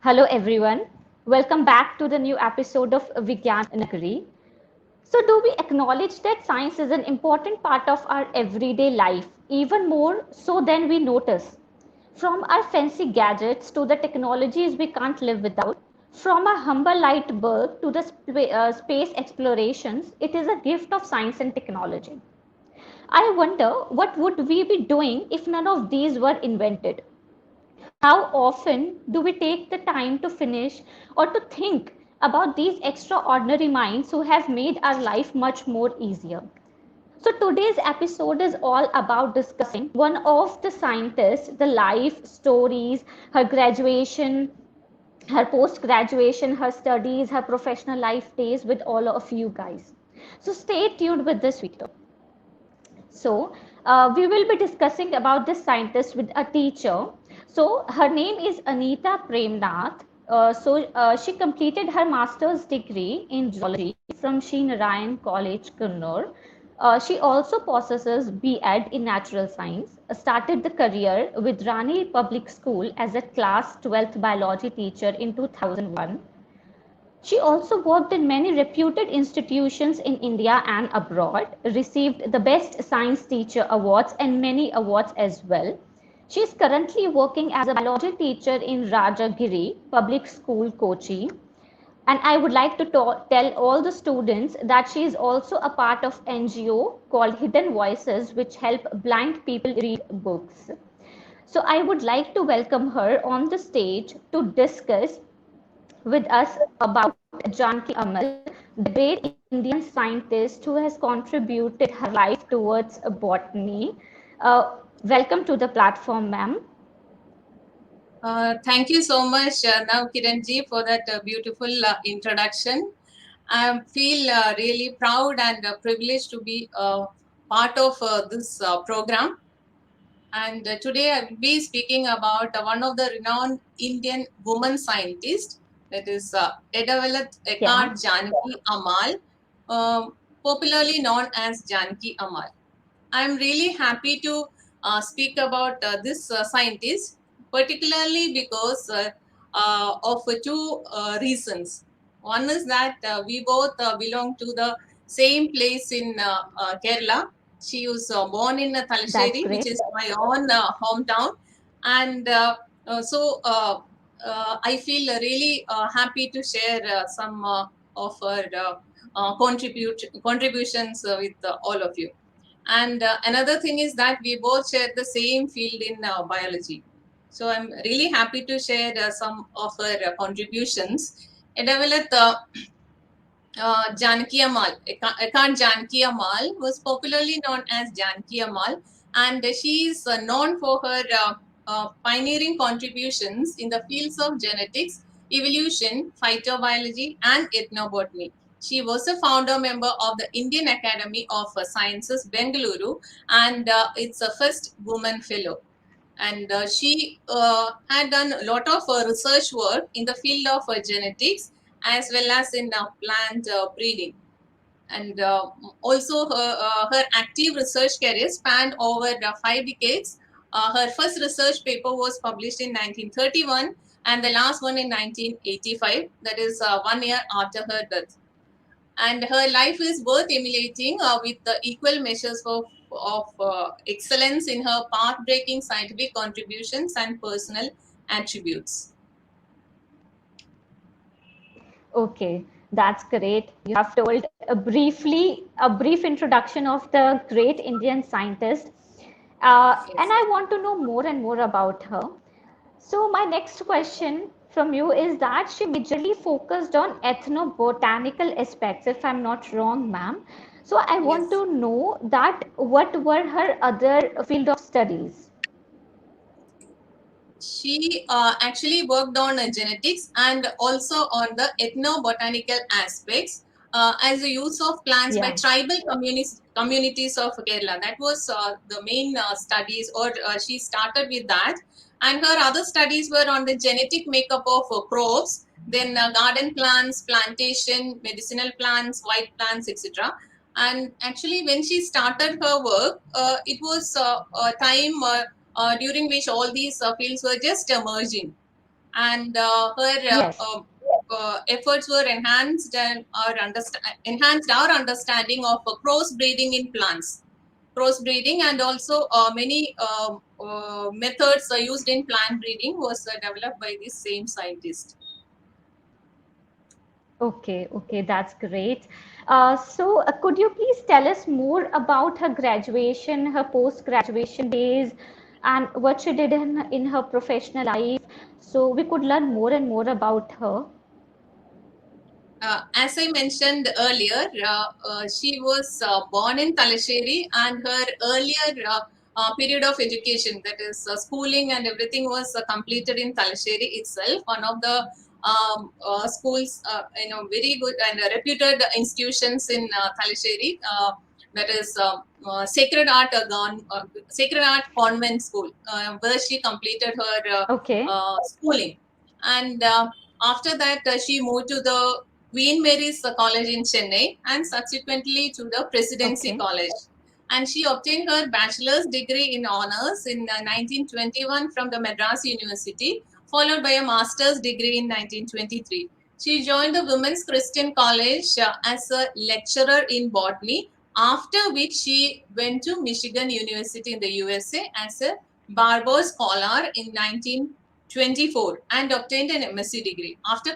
Hello everyone. Welcome back to the new episode of Vigyan Nagri. So, do we acknowledge that science is an important part of our everyday life, even more so than we notice? From our fancy gadgets to the technologies we can't live without, from a humble light bulb to the space explorations, it is a gift of science and technology. I wonder what would we be doing if none of these were invented? How often do we take the time to finish or to think about these extraordinary minds who have made our life much more easier? So, today's episode is all about discussing one of the scientists, the life stories, her graduation, her post graduation, her studies, her professional life days with all of you guys. So, stay tuned with this video. So, we will be discussing about this scientist with a teacher. So, her name is Anita Premnath. She completed her master's degree in geology from Sri Narayan College, Kannur. She also possesses B.Ed in natural science, started the career with Rani Public School as a class 12th biology teacher in 2001. She also worked in many reputed institutions in India and abroad, received the Best Science Teacher Awards and many awards as well. She is currently working as a biology teacher in Rajagiri Public School, Kochi. And I would like to tell all the students that she is also a part of NGO called Hidden Voices, which help blind people read books. So I would like to welcome her on the stage to discuss with us about Janaki Ammal, the great Indian scientist who has contributed her life towards botany. Welcome to the platform, ma'am. Thank you so much, now Kiranji, for that beautiful introduction. I feel really proud and privileged to be part of this program. And today I will be speaking about one of the renowned Indian woman scientists, that is Edavelat Yeah, Eckhart Janaki Ammal, uh, popularly known as Janaki Ammal. I'm really happy to speak about this scientist, particularly because of two reasons. One is that we both belong to the same place in Kerala. She was born in that's Thalassery, which great. is my own hometown, and so I feel really happy to share some of her contributions with all of you. And another thing is that we both share the same field in biology. So I'm really happy to share some of her contributions. Edavelat Janaki Ammal, Eckhart Janaki Ammal, was popularly known as Janaki Ammal, and she is known for her pioneering contributions in the fields of genetics, evolution, phytobiology, and ethnobotany. She was a founder member of the Indian Academy of Sciences, Bengaluru, and it's a first woman fellow. And she had done a lot of research work in the field of genetics as well as in plant breeding. And also her active research career spanned over 5 decades. Her first research paper was published in 1931 and the last one in 1985, that is 1 year after her death. And her life is worth emulating with the equal measures of excellence in her path-breaking scientific contributions and personal attributes. Okay, that's great. You have told a brief introduction of the great Indian scientist. And Yes. I want to know more and more about her. So my next question from you is that she majorly focused on ethnobotanical aspects, if I'm not wrong, ma'am. So I want Yes. to know that what were her other field of studies? She actually worked on genetics and also on the ethnobotanical aspects as the use of plants by Yeah, tribal communities of Kerala. That was the main studies, or she started with that. And her other studies were on the genetic makeup of crops, then garden plants, plantation, medicinal plants, white plants, etc. And actually, when she started her work, it was a time during which all these fields were just emerging. and her Yes. efforts were enhanced our understanding of crossbreeding in plants. Crossbreeding and also many methods used in plant breeding was developed by this same scientist. Okay, okay, that's great. Could you please tell us more about her graduation, her post-graduation days, and what she did in her professional life? So we could learn more and more about her. As I mentioned earlier, she was born in Talasheri, and her earlier period of education, that is schooling and everything, was completed in Talasheri itself, one of the schools, very good and reputed institutions in Talasheri. That is Sacred Art Convent School, where she completed her Okay, schooling, and after that she moved to the Queen Mary's College in Chennai and subsequently to the Presidency okay, College. And she obtained her bachelor's degree in honors in 1921 from the Madras University, followed by a master's degree in 1923. She joined the Women's Christian College as a lecturer in botany, after which she went to Michigan University in the USA as a Barbour Scholar in 1924 and obtained an MSc degree. After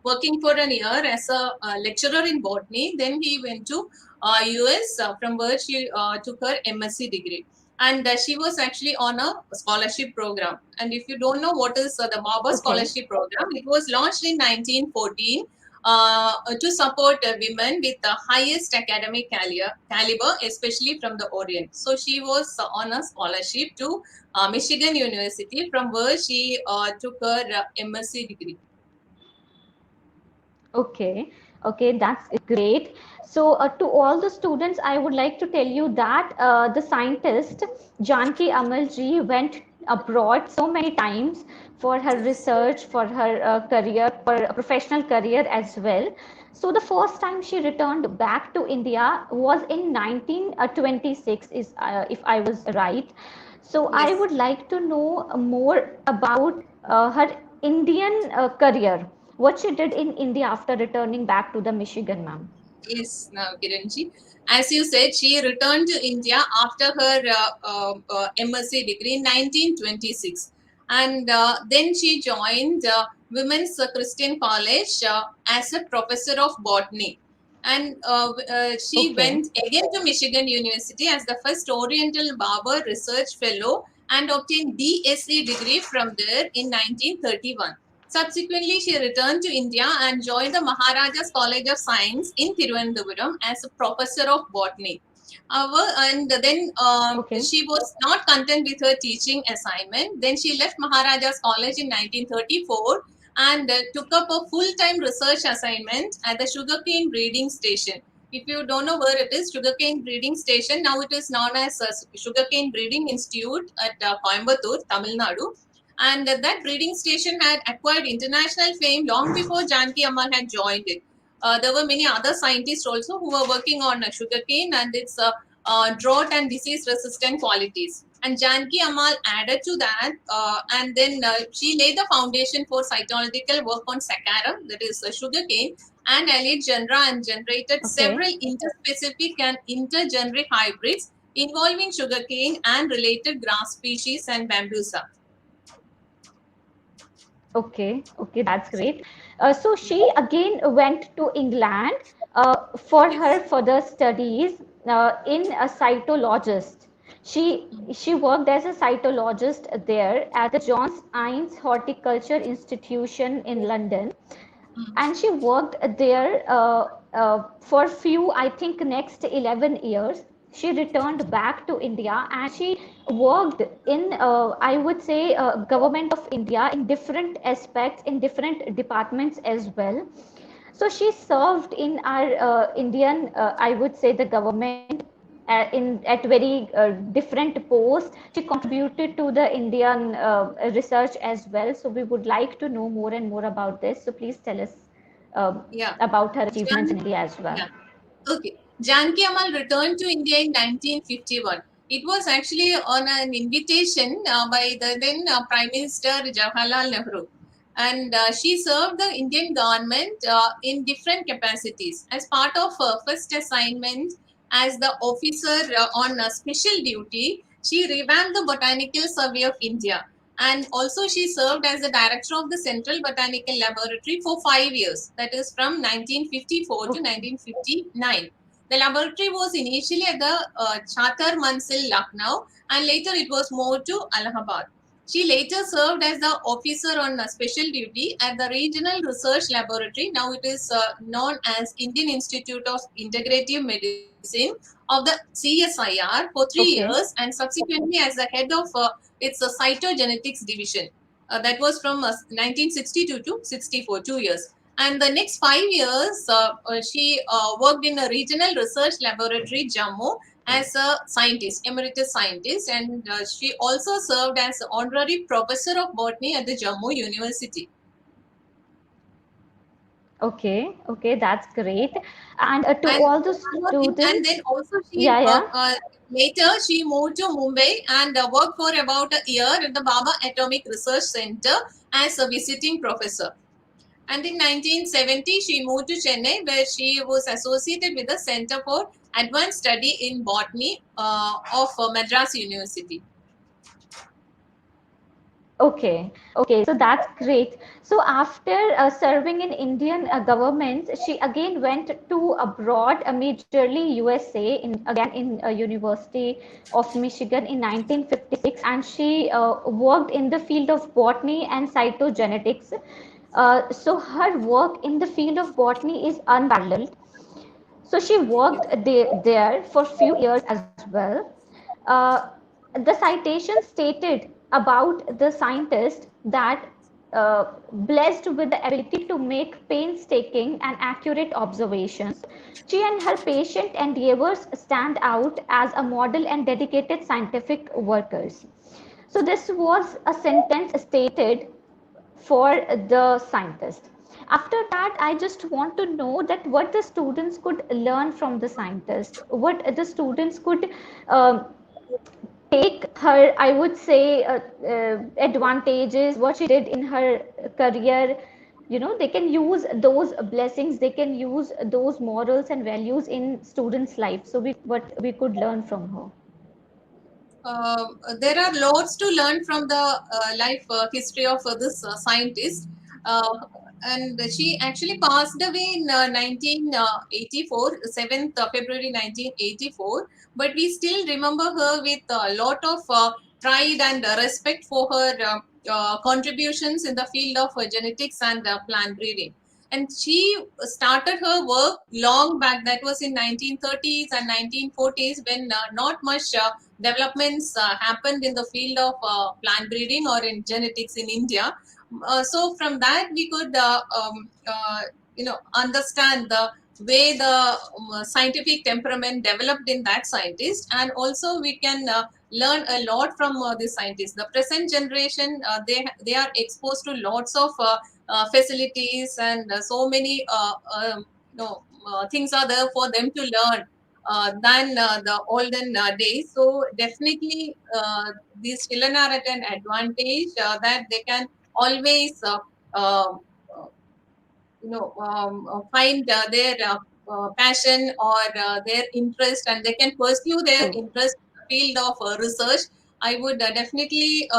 working for an year as a lecturer in botany, then he went to US, from where she took her MSc degree. And she was actually on a scholarship program. And if you don't know what is the Barbour okay. Scholarship Program, it was launched in 1914 to support women with the highest academic caliber, especially from the Orient. So she was on a scholarship to Michigan University, from where she took her MSc degree. Okay, okay, that's great. So, to all the students, I would like to tell you that the scientist Janaki Ammal ji went abroad so many times for her research, for her career, for a professional career as well. So, the first time she returned back to India was in 1926, is if I was right. So, I Yes. would like to know more about her Indian career, what she did in India after returning back to the Michigan, ma'am. Yes, now Kiranji. As you said, she returned to India after her MSc degree in 1926. And then she joined Women's Christian College as a professor of botany. And she Okay, went again to Michigan University as the first Oriental Barber Research Fellow and obtained DSc degree from there in 1931. Subsequently, she returned to India and joined the Maharaja's College of Science in Thiruvananthapuram as a professor of botany. And then okay, she was not content with her teaching assignment. Then she left Maharaja's College in 1934 and took up a full-time research assignment at the sugarcane breeding station. If you don't know where it is, sugarcane breeding station, now it is known as Sugarcane Breeding Institute at Coimbatore, Tamil Nadu. And that breeding station had acquired international fame long before Janaki Ammal had joined it. There were many other scientists also who were working on sugarcane and its drought and disease resistant qualities. And Janaki Ammal added to that, and then she laid the foundation for cytoanalytical work on saccharum, that is sugarcane, and allied genera, and generated okay, several interspecific and intergeneric hybrids involving sugarcane and related grass species and bambusa. okay, okay, that's great. So she again went to England for her Yes. further studies in a cytologist. She worked as a cytologist there at the Johns Innes Horticulture Institution in London, and she worked there for few, I think, next 11 years. She returned back to India and she worked in, I would say, government of India in different aspects, in different departments as well. So she served in our Indian, I would say, the government at very different posts. She contributed to the Indian research as well. So we would like to know more and more about this. So please tell us uh, Yeah. about her achievements Jan- in India as well. yeah. Okay. Janaki Amal returned to India in 1951. It was actually on an invitation by the then Prime Minister Jawaharlal Nehru. And she served the Indian government in different capacities. As part of her first assignment as the officer on special duty, she revamped the Botanical Survey of India. And also, she served as the director of the Central Botanical Laboratory for 5 years, that is from 1954 to Okay. 1959. The laboratory was initially at the Chatar Mansil, Lucknow, and later it was moved to Allahabad. She later served as the officer on special duty at the Regional Research Laboratory. Now it is known as Indian Institute of Integrative Medicine of the CSIR for 3 years, Okay. and subsequently as the head of its cytogenetics division. That was from 1962 to 64, 2 years. And the next 5 years, she worked in a regional research laboratory, Jammu, as a scientist, emeritus scientist, and she also served as honorary professor of botany at the Jammu University. Okay. Okay. That's great. And to And all the one more thing, and then students, also she yeah, yeah. later she moved to Mumbai and worked for about a year at the Baba Atomic Research Center as a visiting professor. And in 1970, she moved to Chennai, where she was associated with the Center for Advanced Study in Botany of Madras University. Okay, okay, so that's great. So after serving in Indian government, she again went to abroad, majorly USA, again in University of Michigan in 1956, and she worked in the field of botany and cytogenetics. So her work in the field of botany is unparalleled. So she Yes. worked there for few years as well. Uh, the citation stated about the scientist that blessed with the ability to make painstaking and accurate observations, she and her patient endeavors stand out as a model and dedicated scientific workers. So this was a sentence stated for the scientist. After that, I just want to know that what the students could learn from the scientist, what the students could um take her, I would say, advantages, what she did in her career. They can use those blessings, they can use those morals and values in students' life. So what we could learn from her. There are lots to learn from the life history of this scientist. Uh, and she actually passed away in 1984, 7th February 1984. But we still remember her with a lot of pride and respect for her contributions in the field of genetics and plant breeding. And she started her work long back, that was in 1930s and 1940s, when not much developments happened in the field of plant breeding or in genetics in India. So from that we could understand the way the scientific temperament developed in that scientist, and also we can learn a lot from this scientist. The present generation, they are exposed to lots of facilities, and so many things are there for them to learn than the olden days. So definitely, these children are at an advantage that they can always uh, find their passion or their interest, and they can pursue their True. interest in the field of research. I would definitely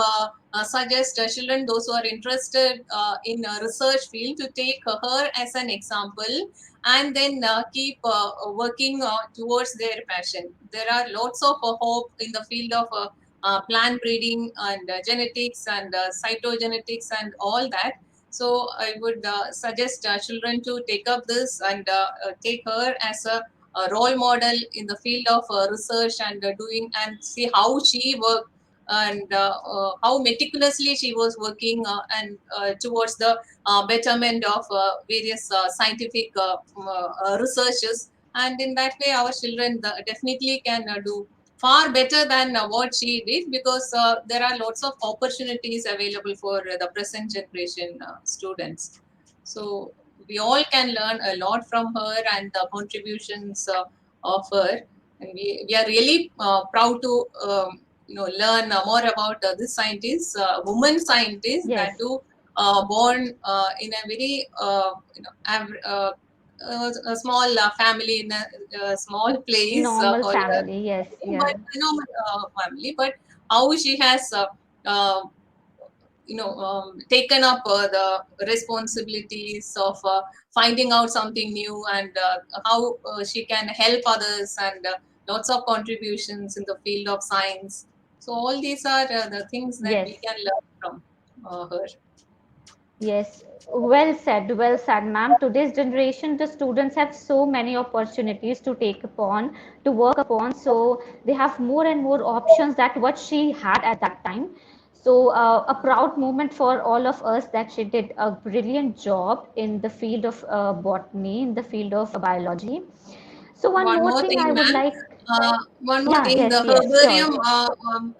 suggest children, those who are interested in a research field, to take her as an example, and then keep working towards their passion. There are lots of hope in the field of plant breeding and genetics and cytogenetics and all that. So I would suggest children to take up this and take her as a role model in the field of research and doing, and see how she worked, and how meticulously she was working and towards the betterment of various scientific researches. And in that way, our children definitely can do far better than what she did, because there are lots of opportunities available for the present generation students. So we all can learn a lot from her and the contributions of her. And we are really proud to learn more about this scientist, woman scientist that Yes. do born in a very a small family in a small place Normal called family. Yes. but Yeah. normal family, but how she has uh, taken up the responsibilities of finding out something new, and how she can help others, and lots of contributions in the field of science. So all these are the things that we Yes. can learn from her. Yes, well said, ma'am. Today's generation, the students have so many opportunities to take upon, to work upon. So they have more and more options that what she had at that time. So a proud moment for all of us that she did a brilliant job in the field of botany, in the field of biology. So one One more more thing thing, I would ma'am. like, One more yeah, thing, the yes, yes, sure. herbarium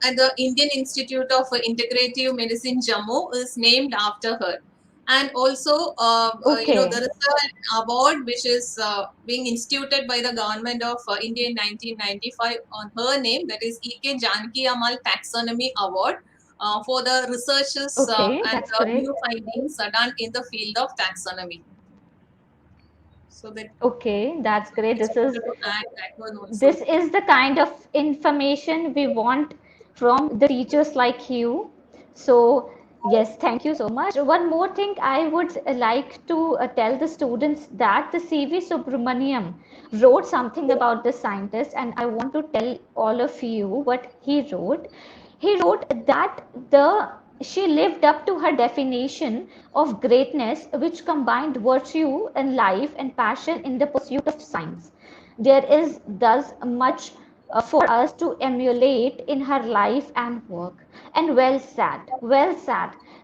at the Indian Institute of Integrative Medicine, Jammu, is named after her. And also, Okay, there is an award which is being instituted by the government of India in 1995 on her name, that is E.K. Janaki Ammal Taxonomy Award for the researches okay, and that's great. new findings done in the field of taxonomy. So that Okay, that's I great. just wanted to add that one also. This is the kind of information we want from the teachers like you. So, yes, thank you so much. One more thing I would like to tell the students that the C.V. Subramaniam wrote something about the scientist, and I want to tell all of you what he wrote. He wrote that she lived up to her definition of greatness, which combined virtue in life and passion in the pursuit of science. There is thus much for us to emulate in her life and work. And well said,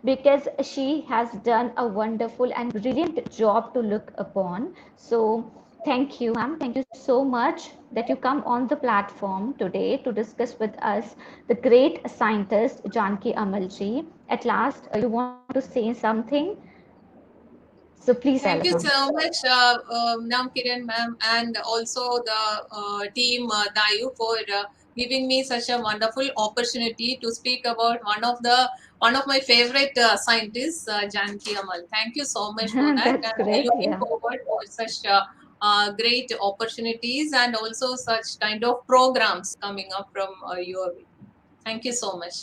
because she has done a wonderful and brilliant job to look upon. So, thank you, ma'am. Thank you so much that you come on the platform today to discuss with us the great scientist Janki Amalji. At last, you want to say something? So, please tell Thank us you on. so much, Nam Kiran ma'am, and also the team Dayu for giving me such a wonderful opportunity to speak about one of my favorite scientists, Janki Amal. Thank you so much for that, That's and great. looking Yeah. forward for such great opportunities and also such kind of programs coming up from your way. Thank you so much.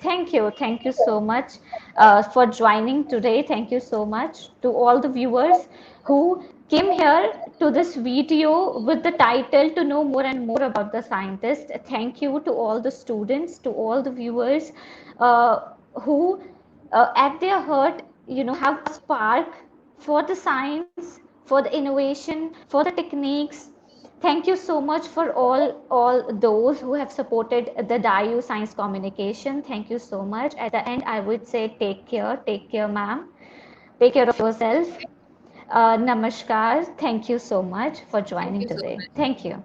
Thank you. Thank you so much for joining today. Thank you so much to all the viewers who came here to this video with the title to know more and more about the scientist. Thank you to all the students, to all the viewers who at their heart, have a spark for the science, for the innovation, for the techniques. Thank you so much for all those who have supported the DIU Science Communication. Thank you so much. At the end, I would say take care, ma'am. Take care of yourself. Namaskar. Thank you so much for Thank joining you so today. much. Thank you.